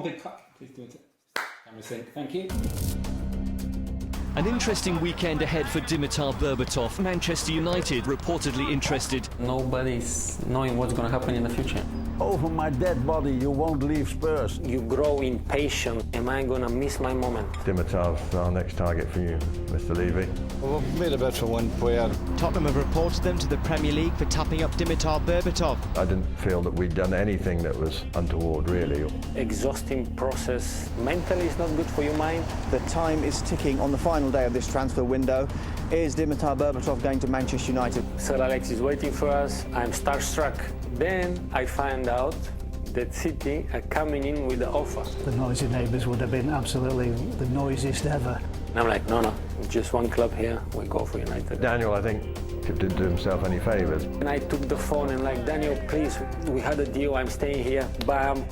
the cut. Please do it. Camera sync. Thank you. An interesting weekend ahead for Dimitar Berbatov. Manchester United reportedly interested. Nobody's knowing what's going to happen in the future. Over my dead body, you won't leave Spurs. You grow impatient. Am I going to miss my moment? Dimitar's our next target for you, Mr. Levy. Well, made a bit for one player. Tottenham have reported them to the Premier League for tapping up Dimitar Berbatov. I didn't feel that we'd done anything that was untoward, really. Exhausting process. Mentally, it's not good for your mind. The time is ticking on the final day of this transfer window. Is Dimitar Berbatov going to Manchester United? Sir Alex is waiting for us. I'm starstruck. Then I find out that City are coming in with the offer. The noisy neighbours would have been absolutely the noisiest ever. And I'm like, no, just one club here, we go for United. Daniel, I think, didn't do himself any favours. And I took the phone and like, Daniel, please, we had a deal, I'm staying here, bam.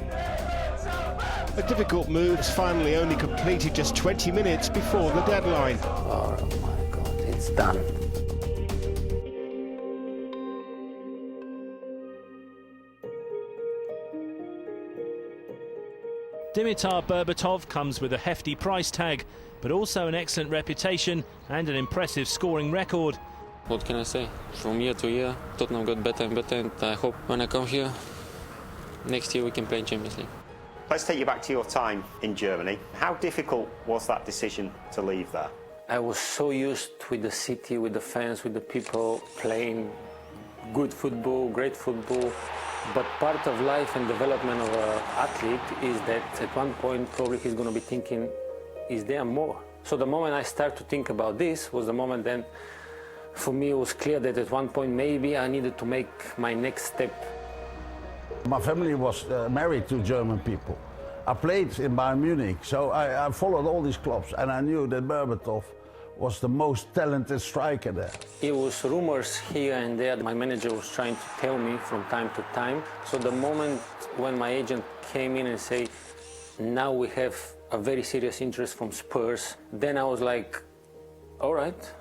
A difficult move is finally only completed just 20 minutes before the deadline. Oh my God, it's done. Dimitar Berbatov comes with a hefty price tag, but also an excellent reputation and an impressive scoring record. What can I say? From year to year, Tottenham got better and better, and I hope when I come here, next year we can play in Champions League. Let's take you back to your time in Germany. How difficult was that decision to leave there? I was so used with the city, with the fans, with the people, playing good football, great football. But part of life and development of an athlete is that at one point probably he's going to be thinking, is there more? So the moment I start to think about this was the moment then for me it was clear that at one point maybe I needed to make my next step. My family was married to German people. I played in Bayern Munich, so I followed all these clubs, and I knew that Berbatov was the most talented striker there. It was rumors here and there. My manager was trying to tell me from time to time. So the moment when my agent came in and said, now we have a very serious interest from Spurs, then I was like, all right.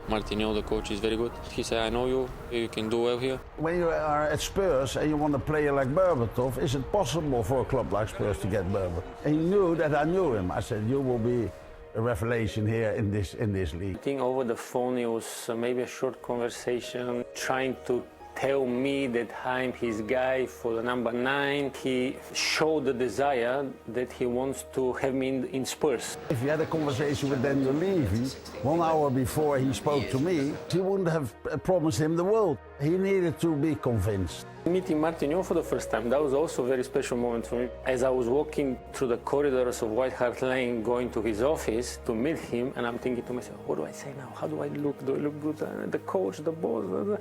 Martinho, the coach, is very good. He said, I know you, you can do well here. When you are at Spurs and you want a player like Berbatov, is it possible for a club like Spurs to get Berbatov? And he knew that I knew him. I said, you will be a revelation here in this league. I think over the phone it was maybe a short conversation, trying to tell me that I'm his guy for the number 9. He showed the desire that he wants to have me in Spurs. If you had a conversation with Daniel Levy 1 hour before he spoke to me, he wouldn't have promised him the world. He needed to be convinced. Meeting Martinho for the first time, that was also a very special moment for me. As I was walking through the corridors of White Hart Lane, going to his office to meet him, and I'm thinking to myself, what do I say now? How do I look? Do I look good? The coach, the boss.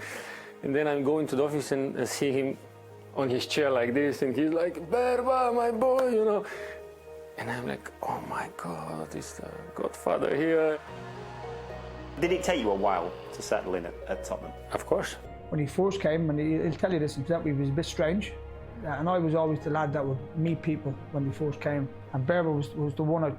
And then I'm going to the office and see him on his chair like this, and he's like, Berba, my boy, you know. And I'm like, oh my God, it's the Godfather here. Did it take you a while to settle in at Tottenham? Of course. When he first came, and he'll tell you this himself, he was a bit strange. And I was always the lad that would meet people when he first came. And Berba was the one,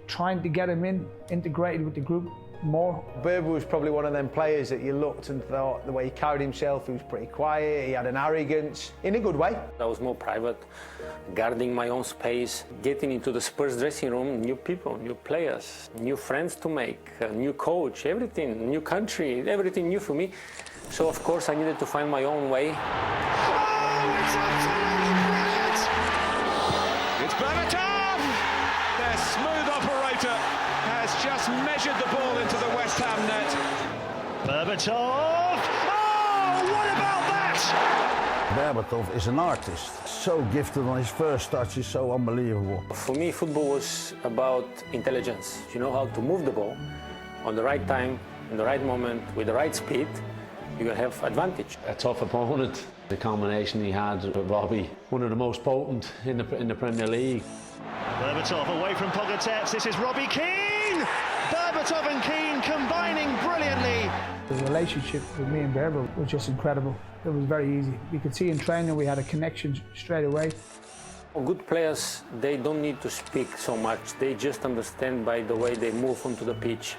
trying to get him integrated with the group more. Berba was probably one of them players that you looked and thought the way he carried himself, he was pretty quiet, he had an arrogance, in a good way. I was more private, guarding my own space, getting into the Spurs dressing room, new people, new players, new friends to make, a new coach, everything, new country, everything new for me. So of course I needed to find my own way. Oh, it's absolutely brilliant! It's Berbatov! Their smooth operator has just measured the ball into the West Ham net. Berbatov! Oh, what about that? Berbatov is an artist, so gifted on his first touch, is so unbelievable. For me, football was about intelligence. You know how to move the ball on the right time, in the right moment, with the right speed. You will have advantage. A tough opponent. The combination he had with Robbie, one of the most potent in the Premier League. Berbatov away from Pogatetz. This is Robbie Keane. Berbatov and Keane combining brilliantly. The relationship with me and Berba was just incredible. It was very easy. You could see in training we had a connection straight away. Good players, they don't need to speak so much. They just understand by the way they move onto the pitch.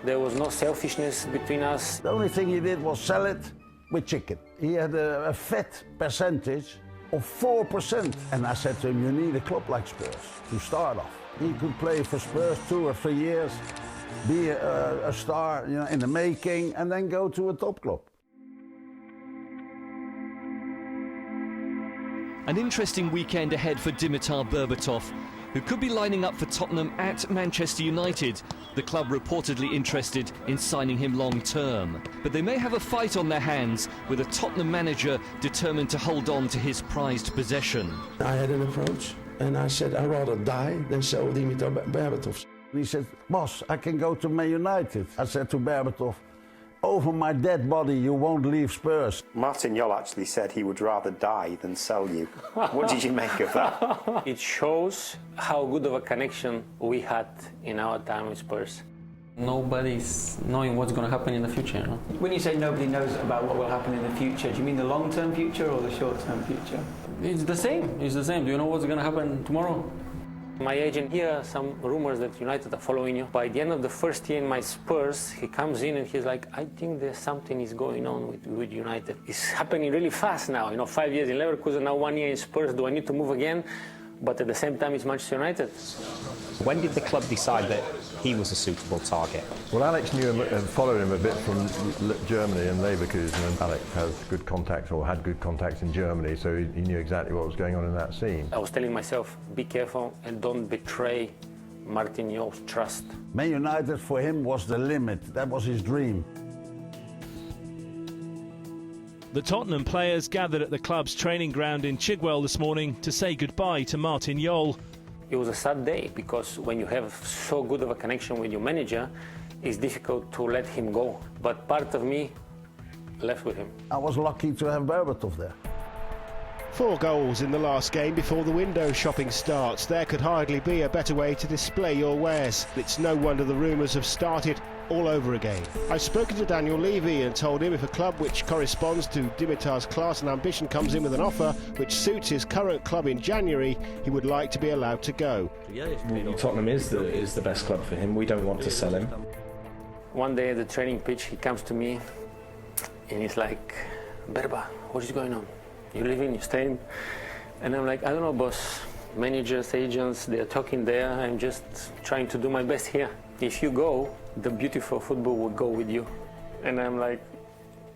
There was no selfishness between us. The only thing he did was sell it with chicken. He had a fat percentage of 4%. And I said to him, you need a club like Spurs to start off. He could play for Spurs 2 or 3 years, be a star, you know, in the making, and then go to a top club. An interesting weekend ahead for Dimitar Berbatov, who could be lining up for Tottenham at Manchester United. The club reportedly interested in signing him long-term. But they may have a fight on their hands, with a Tottenham manager determined to hold on to his prized possession. I had an approach, and I said I'd rather die than sell Dimitar Berbatov. He said, boss, I can go to Man United. I said to Berbatov, over my dead body, you won't leave Spurs. Martin Jol actually said he would rather die than sell you. What did you make of that? It shows how good of a connection we had in our time with Spurs. Nobody's knowing what's going to happen in the future, you know? When you say nobody knows about what will happen in the future, do you mean the long-term future or the short-term future? It's the same. It's the same. Do you know what's going to happen tomorrow? My agent hears some rumors that United are following you. By the end of the first year in my Spurs, he comes in and he's like, I think there's something is going on with United. It's happening really fast now. You know, 5 years in Leverkusen, now 1 year in Spurs. Do I need to move again? But at the same time, it's Manchester United. When did the club decide that he was a suitable target? Well, Alex knew him and followed him a bit from Germany and Leverkusen, and Alex has good contacts, or had good contacts in Germany, so he knew exactly what was going on in that scene. I was telling myself, be careful and don't betray Martin Jol's trust. Man United for him was the limit. That was his dream. The Tottenham players gathered at the club's training ground in Chigwell this morning to say goodbye to Martin Jol. It was a sad day because when you have so good of a connection with your manager, it's difficult to let him go. But part of me left with him. I was lucky to have Berbatov there. 4 goals in the last game before the window shopping starts. There could hardly be a better way to display your wares. It's no wonder the rumours have started all over again. I've spoken to Daniel Levy and told him if a club which corresponds to Dimitar's class and ambition comes in with an offer which suits his current club in January, he would like to be allowed to go. Tottenham is the best club for him. We don't want to sell him. One day at the training pitch, he comes to me and he's like, Berba, what is going on? You leaving, you staying? And I'm like, I don't know, boss. Managers, agents, they're talking there. I'm just trying to do my best here. If you go, the beautiful football will go with you. And I'm like,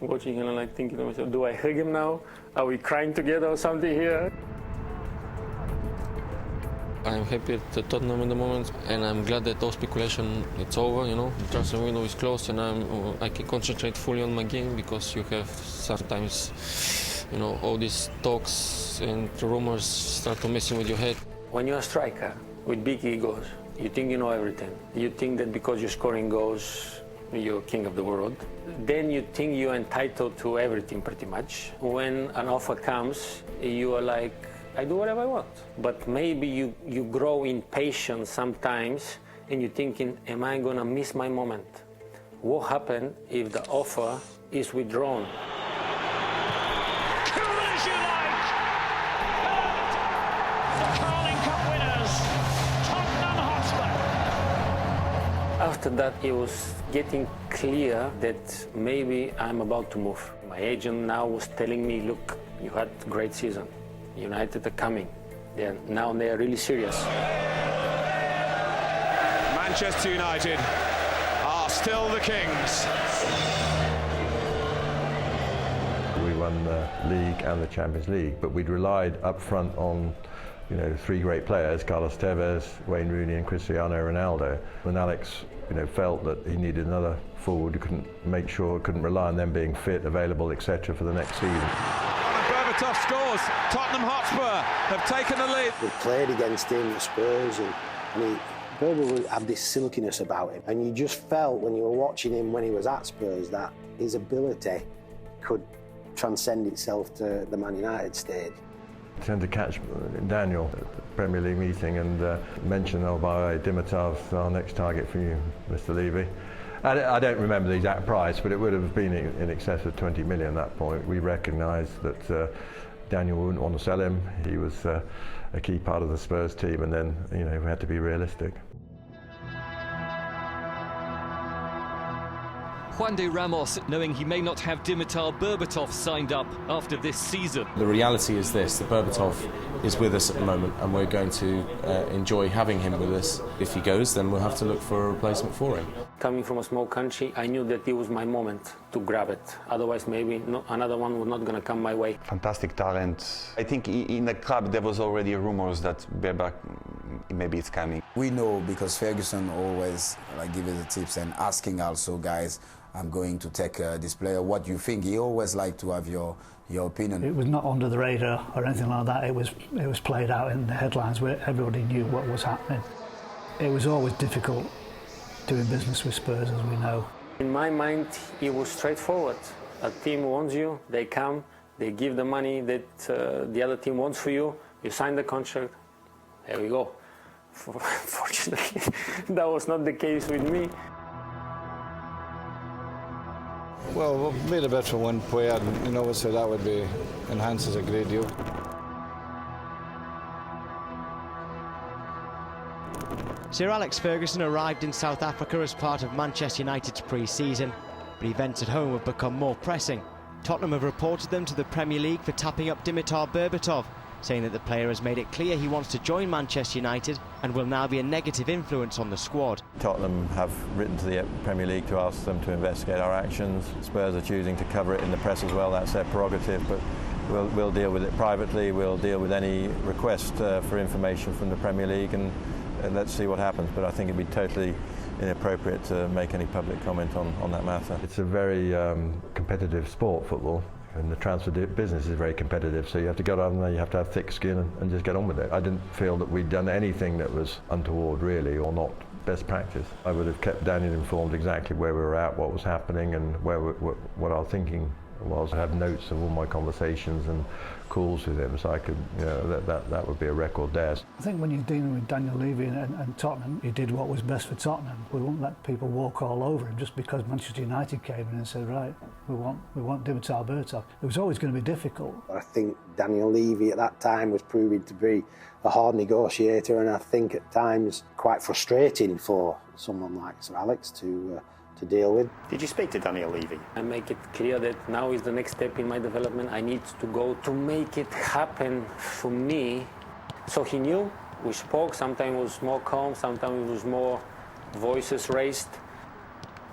watching him and like thinking to myself, do I hug him now? Are we crying together or something here? I'm happy at Tottenham in the moment, and I'm glad that all speculation it's over. You know, the transfer window is closed, and I can concentrate fully on my game because you have sometimes, you know, all these talks and rumors start to messing with your head. When you're a striker with big egos, you think you know everything. You think that because you're scoring goals, you're king of the world. Then you think you're entitled to everything pretty much. When an offer comes, you are like, I do whatever I want. But maybe you grow impatient sometimes and you're thinking, am I gonna miss my moment? What happens if the offer is withdrawn? After that, it was getting clear that maybe I'm about to move. My agent now was telling me, look, you had a great season. United are coming. Now they're really serious. Manchester United are still the kings. We won the league and the Champions League, but we'd relied up front on, you know, 3 great players, Carlos Tevez, Wayne Rooney and Cristiano Ronaldo. And Alex, you know, felt that he needed another forward who couldn't rely on them being fit, available, etc. for the next season. Berbatov scores. Tottenham Hotspur have taken the lead. We played against him at Spurs, and Berbatov had this silkiness about him, and you just felt when you were watching him when he was at Spurs that his ability could transcend itself to the Man United stage. I tend to catch Daniel at the Premier League meeting and mention, oh, by Dimitar's our next target for you, Mr. Levy. I don't remember the exact price, but it would have been in excess of 20 million at that point. We recognised that Daniel wouldn't want to sell him. He was a key part of the Spurs team, and then, you know, we had to be realistic. Juan de Ramos, knowing he may not have Dimitar Berbatov signed up after this season. The reality is this, that Berbatov is with us at the moment, and we're going to enjoy having him with us. If he goes, then we'll have to look for a replacement for him. Coming from a small country, I knew that it was my moment to grab it. Otherwise, maybe another one was not going to come my way. Fantastic talent. I think in the club there was already rumours that Berbatov maybe it's coming. We know because Ferguson always give us the tips and asking also, guys, I'm going to take this player. What do you think? He always like to have your opinion. It was not under the radar or anything like that. It was played out in the headlines where everybody knew what was happening. It was always difficult doing business with Spurs, as we know. In my mind, it was straightforward. A team wants you, they come, they give the money that the other team wants for you, you sign the contract, there we go. Fortunately, that was not the case with me. Well, we've made a bid for one player, and obviously that would be enhances a great deal. Sir Alex Ferguson arrived in South Africa as part of Manchester United's pre-season, but events at home have become more pressing. Tottenham have reported them to the Premier League for tapping up Dimitar Berbatov, saying that the player has made it clear he wants to join Manchester United and will now be a negative influence on the squad. Tottenham have written to the Premier League to ask them to investigate our actions. Spurs are choosing to cover it in the press as well, that's their prerogative, but we'll deal with it privately, we'll deal with any request for information from the Premier League, and let's see what happens. But I think it'd be totally inappropriate to make any public comment on that matter. It's a very competitive sport, football, and the transfer business is very competitive, so you have to go down there, you have to have thick skin and just get on with it. I didn't feel that we'd done anything that was untoward, really, or not best practice. I would have kept Daniel informed exactly where we were at, what was happening, and what our thinking was. I had notes of all my conversations and calls with him, so I could, that would be a record there. I think when you're dealing with Daniel Levy and Tottenham, he did what was best for Tottenham. We won't let people walk all over him just because Manchester United came in and said, right, we want Dimitar Berbatov. It was always going to be difficult. I think Daniel Levy at that time was proving to be a hard negotiator, and I think at times quite frustrating for someone like Sir Alex to deal with. Did you speak to Daniel Levy? I make it clear that now is the next step in my development. I need to go to make it happen for me. So he knew, we spoke, sometimes it was more calm, sometimes it was more voices raised.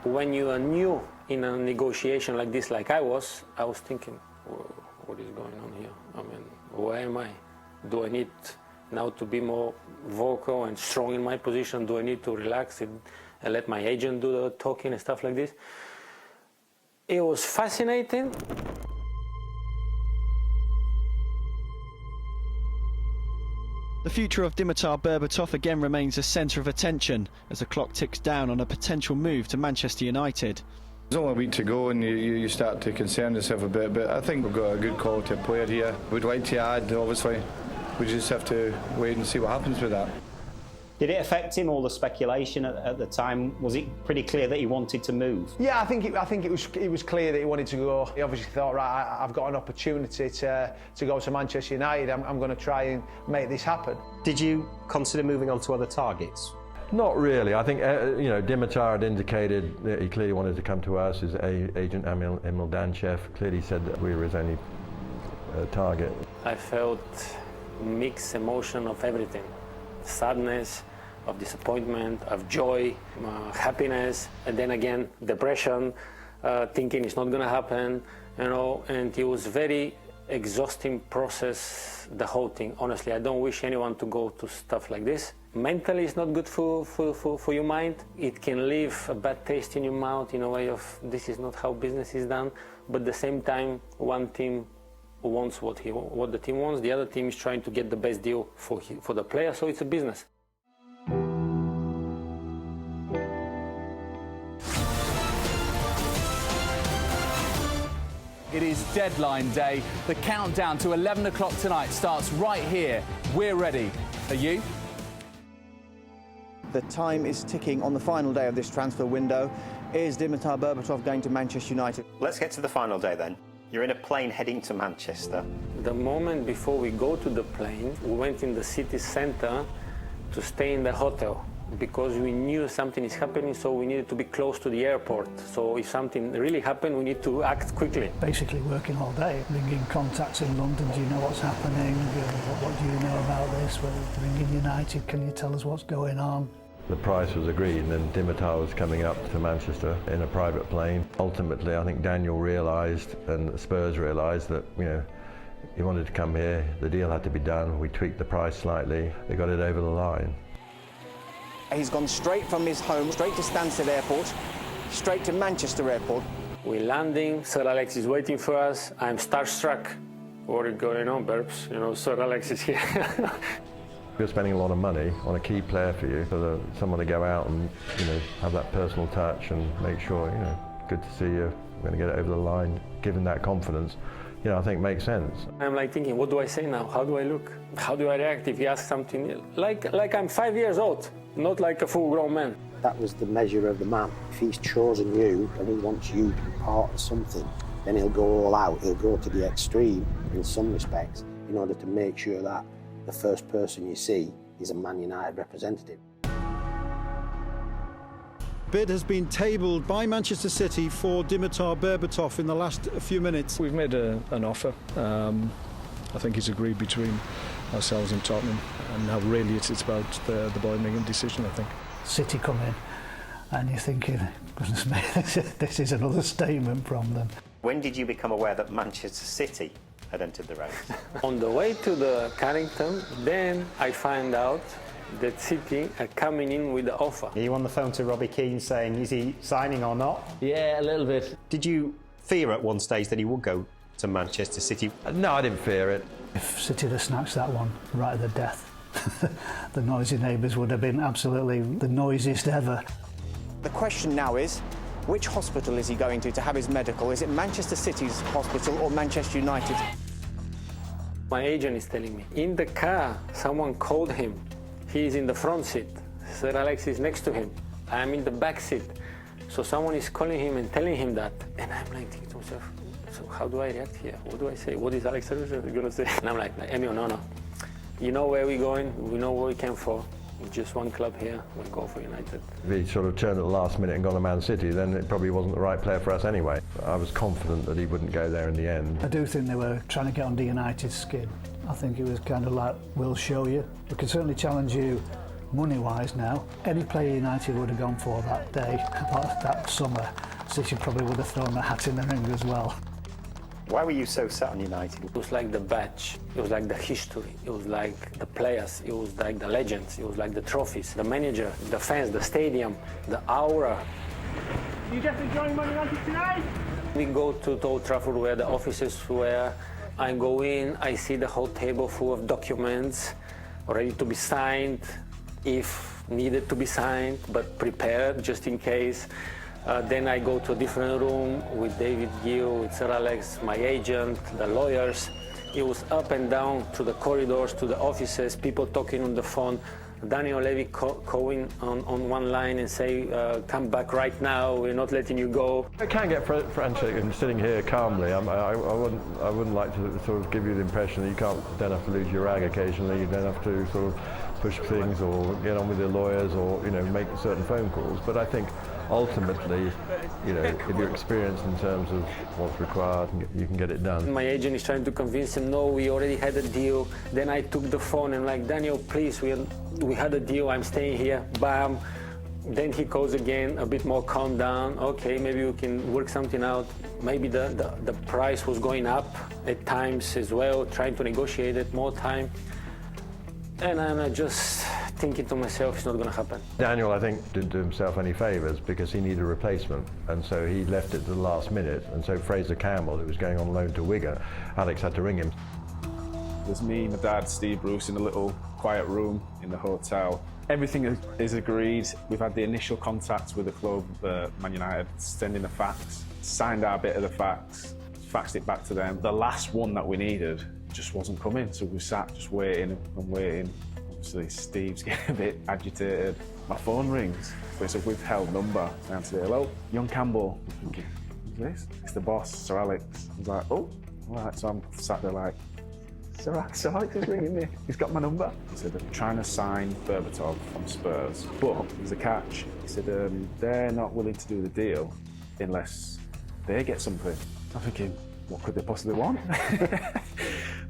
When you are new in a negotiation like this, like I was thinking, what is going on here? I mean, where am I? Do I need now to be more vocal and strong in my position? Do I need to relax and let my agent do the talking and stuff like this? It was fascinating. The future of Dimitar Berbatov again remains a centre of attention as the clock ticks down on a potential move to Manchester United. There's only a week to go and you start to concern yourself a bit, but I think we've got a good quality player here. We'd like to add, obviously. We just have to wait and see what happens with that. Did it affect him, all the speculation at the time? Was it pretty clear that he wanted to move? Yeah, I think it was clear that he wanted to go. He obviously thought, right, I've got an opportunity to go to Manchester United. I'm going to try and make this happen. Did you consider moving on to other targets? Not really. I think Dimitar had indicated that he clearly wanted to come to us. His agent Emil Danchev clearly said that we were his only target. I felt mixed emotion of everything. Sadness, of disappointment, of joy, happiness, and then again depression, thinking it's not going to happen, and it was very exhausting process, the whole thing. Honestly, I don't wish anyone to go to stuff like this. Mentally, it's not good for your mind. It can leave a bad taste in your mouth in a way of this is not how business is done, but at the same time, one team wants what the team wants, the other team is trying to get the best deal for the player, so it's a business. It is deadline day. The countdown to 11 o'clock tonight starts right here. We're ready. Are you? The time is ticking on the final day of this transfer window. Is Dimitar Berbatov going to Manchester United? Let's get to the final day then. You're in a plane heading to Manchester. The moment before we go to the plane, we went in the city centre to stay in the hotel. because we knew something is happening, so we needed to be close to the airport. So if something really happened, we need to act quickly. Basically working all day, ringing contacts in London, do you know what's happening? What do you know about this? Ringing United, can you tell us what's going on? The price was agreed, and then Dimitar was coming up to Manchester in a private plane. Ultimately, I think Daniel realised, and Spurs realised, that he wanted to come here. The deal had to be done. We tweaked the price slightly. They got it over the line. He's gone straight from his home, straight to Stansted Airport, straight to Manchester Airport. We're landing. Sir Alex is waiting for us. I'm starstruck. What is going on, Berbs? Sir Alex is here. You're spending a lot of money on a key player for you, so that someone to go out and have that personal touch and make sure good to see you, we're going to get it over the line, given that confidence, I think makes sense. I'm thinking, what do I say now? How do I look? How do I react if he asks something like I'm 5 years old, not like a full-grown man? That was the measure of the man. If he's chosen you and he wants you to be part of something, then he'll go all out. He'll go to the extreme in some respects in order to make sure that the first person you see is a Man United representative. Bid has been tabled by Manchester City for Dimitar Berbatov in the last few minutes. We've made an offer. I think it's agreed between ourselves and Tottenham, and now really it's about the boy making a decision, I think. City come in and you're thinking, goodness me, this is another statement from them. When did you become aware that Manchester City had entered the race? On the way to the Carrington, then I find out that City are coming in with the offer. Are you on the phone to Robbie Keane saying, is he signing or not? Yeah, a little bit. Did you fear at one stage that he would go to Manchester City? No, I didn't fear it. If City had snatched that one right at the death, the noisy neighbours would have been absolutely the noisiest ever. The question now is, which hospital is he going to have his medical? Is it Manchester City's hospital or Manchester United? My agent is telling me, in the car, someone called him. He's in the front seat. Sir Alex is next to him. I'm in the back seat. So someone is calling him and telling him that. And I'm thinking to myself, so how do I react here? What do I say? What is Alex going to say? And I'm like, Emil, no. You know where we're going. We know what we came for. Just one club here, we'll go for United. If he sort of turned at the last minute and gone to Man City, then it probably wasn't the right player for us anyway. I was confident that he wouldn't go there in the end. I do think they were trying to get under United's skin. I think it was kind of like, we'll show you. We can certainly challenge you money-wise now. Any player United would have gone for that day, that summer, City probably would have thrown their hat in the ring as well. Why were you so set on United? It was like the badge, it was like the history, it was like the players, it was like the legends, it was like the trophies, the manager, the fans, the stadium, the aura. You definitely joining Man United tonight? We go to Old Trafford where the offices were. I go in, I see the whole table full of documents ready to be signed, if needed to be signed, but prepared just in case. Then I go to a different room with David Gill, with Sir Alex, my agent, the lawyers. It was up and down through the corridors, to the offices, people talking on the phone. Daniel Levy calling on one line and say, come back right now, we're not letting you go. I can get frantic and sitting here calmly. I wouldn't like to sort of give you the impression that you don't have to lose your rag occasionally, you don't have to sort of push things or get on with your lawyers or make certain phone calls. But I think ultimately, if you're experienced in terms of what's required, you can get it done. My agent is trying to convince him, no, we already had a deal. Then I took the phone and like, Daniel, please, we had a deal, I'm staying here, bam. Then he calls again, a bit more calm down. Okay, maybe we can work something out. Maybe the price was going up at times as well, trying to negotiate it more time. And I'm just thinking to myself, it's not going to happen. Daniel, I think, didn't do himself any favours because he needed a replacement, and so he left it to the last minute. And so Frazier Campbell, who was going on loan to Wigan, Alex had to ring him. There's me, my dad, Steve Bruce in a little quiet room in the hotel. Everything is agreed. We've had the initial contacts with the club, Man United, sending the facts, signed our bit of the facts, faxed it back to them. The last one that we needed just wasn't coming, so we sat just waiting and waiting. Obviously, Steve's getting a bit agitated. My phone rings, but it's a withheld number. I answer, hello, young Campbell. I'm thinking, who's this? It's the boss, Sir Alex. I was like, oh, all right, so I'm sat there like, Sir Alex is ringing me. He's got my number. He said, I'm trying to sign Berbatov from Spurs, but there's a catch. He said, they're not willing to do the deal unless they get something. I'm thinking, what could they possibly want?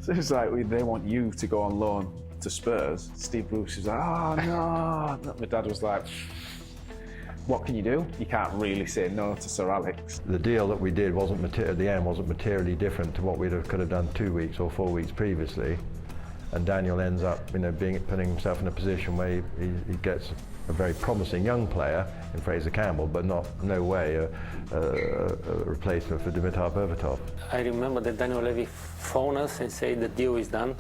So it's like, they want you to go on loan to Spurs. Steve Bruce was like, oh no. My dad was like, what can you do? You can't really say no to Sir Alex. The deal that we did at the end wasn't materially different to what we could have done 2 weeks or 4 weeks previously, and Daniel ends up, putting himself in a position where he gets a very promising young player in Frazier Campbell, but no way a replacement for Dimitar Berbatov. I remember that Daniel Levy phoned us and said the deal is done.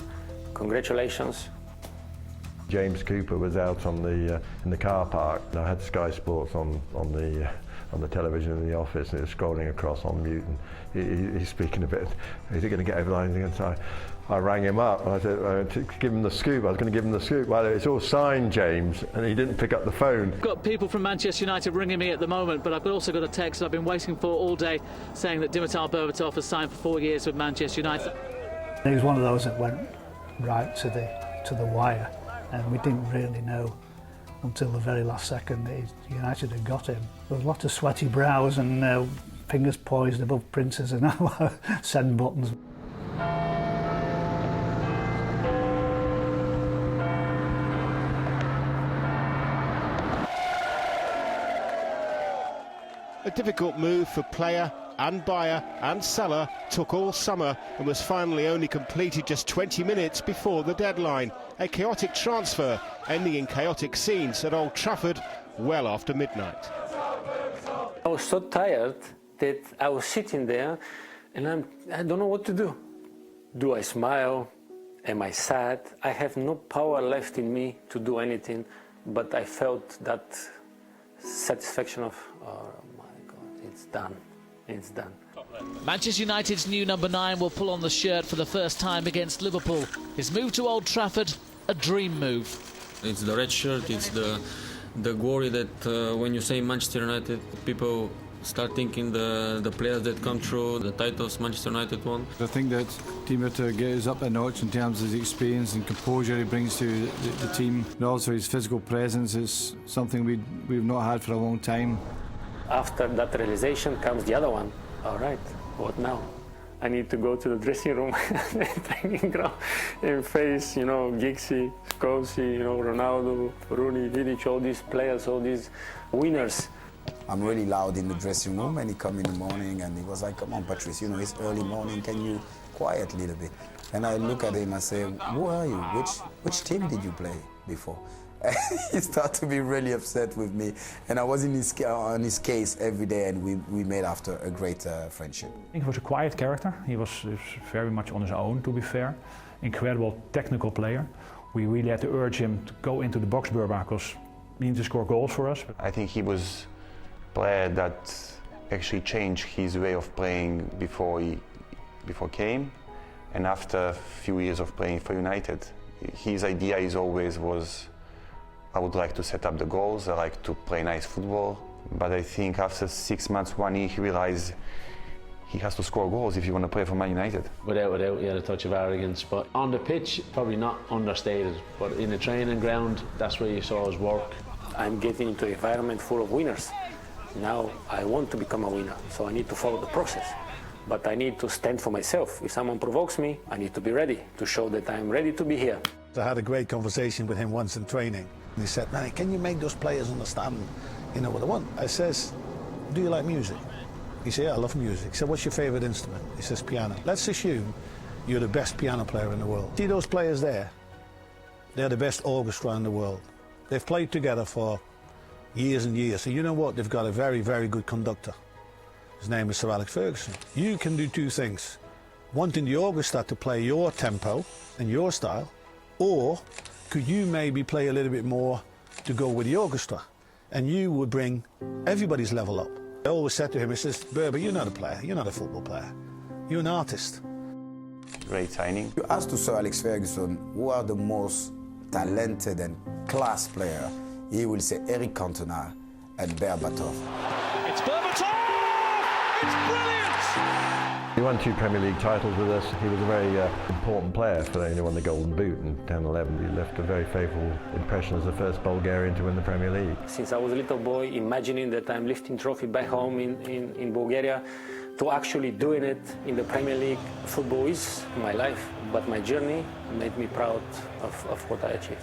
Congratulations. James Cooper was out in the car park. I had Sky Sports on the television in the office, and it was scrolling across on mute, and he's speaking a bit. Is he going to get over the line? So I rang him up and I said, to give him the scoop. I was going to give him the scoop. Well, it's all signed, James, and he didn't pick up the phone. I've got people from Manchester United ringing me at the moment, but I've also got a text I've been waiting for all day saying that Dimitar Berbatov has signed for 4 years with Manchester United. He was one of those that went right to the wire. And we didn't really know until the very last second that United had got him. There was a lot of sweaty brows and fingers poised above printers and send buttons. A difficult move for player and buyer and seller took all summer and was finally only completed just 20 minutes before the deadline. A chaotic transfer ending in chaotic scenes at Old Trafford well after midnight. I was so tired that I was sitting there and I don't know what to do. Do I smile? Am I sad? I have no power left in me to do anything, but I felt that satisfaction of, oh my God, it's done. It's done. Manchester United's new number 9 will pull on the shirt for the first time against Liverpool. His move to Old Trafford, a dream move. It's the red shirt, it's the glory that when you say Manchester United, people start thinking the players that come through, the titles Manchester United won. I think that Dimitar gets up a notch in terms of his experience and composure he brings to the team, and also his physical presence is something we've not had for a long time. After that realization comes the other one. All right, what now? I need to go to the dressing room, training ground, and face, Giggsy, Scholes, Ronaldo, Rooney, Vidic, all these players, all these winners. I'm really loud in the dressing room, and he come in the morning and he was like, come on, Patrice, it's early morning, can you quiet a little bit? And I look at him and say, who are you? Which team did you play before? He started to be really upset with me, and I was on his case every day, and we made after a great friendship. I think he was a quiet character. He was very much on his own, to be fair. Incredible technical player. We really had to urge him to go into the box, Berbatov, because he needed to score goals for us. I think he was a player that actually changed his way of playing before came, and after a few years of playing for United, his idea always was, I would like to set up the goals, I like to play nice football, but I think after 6 months, 1 year, he realized he has to score goals if you want to play for Man United. Without he had a touch of arrogance, but on the pitch, probably not understated, but in the training ground, that's where you saw his work. I'm getting into an environment full of winners. Now I want to become a winner, so I need to follow the process. But I need to stand for myself. If someone provokes me, I need to be ready to show that I'm ready to be here. I had a great conversation with him once in training. He said, man, can you make those players understand, what I want? I says, do you like music? He said, yeah, I love music. He said, what's your favorite instrument? He says, piano. Let's assume you're the best piano player in the world. See those players there? They're the best orchestra in the world. They've played together for years and years. So you know what? They've got a very, very good conductor. His name is Sir Alex Ferguson. You can do two things. Wanting the orchestra to play your tempo and your style, or could you maybe play a little bit more to go with the orchestra? And you would bring everybody's level up. I always said to him, he says, Berber, you're not a player, you're not a football player, you're an artist. Great signing. You ask to Sir Alex Ferguson, who are the most talented and class player? He will say Eric Cantona and Berbatov. It's Berbatov! It's brilliant! He He won 2 Premier League titles with us. He was a very important player for only won the Golden Boot in 10-11. He left a very favourable impression as the first Bulgarian to win the Premier League. Since I was a little boy, imagining that I'm lifting trophy back home in Bulgaria, to actually doing it in the Premier League, football is my life, but my journey made me proud of what I achieved.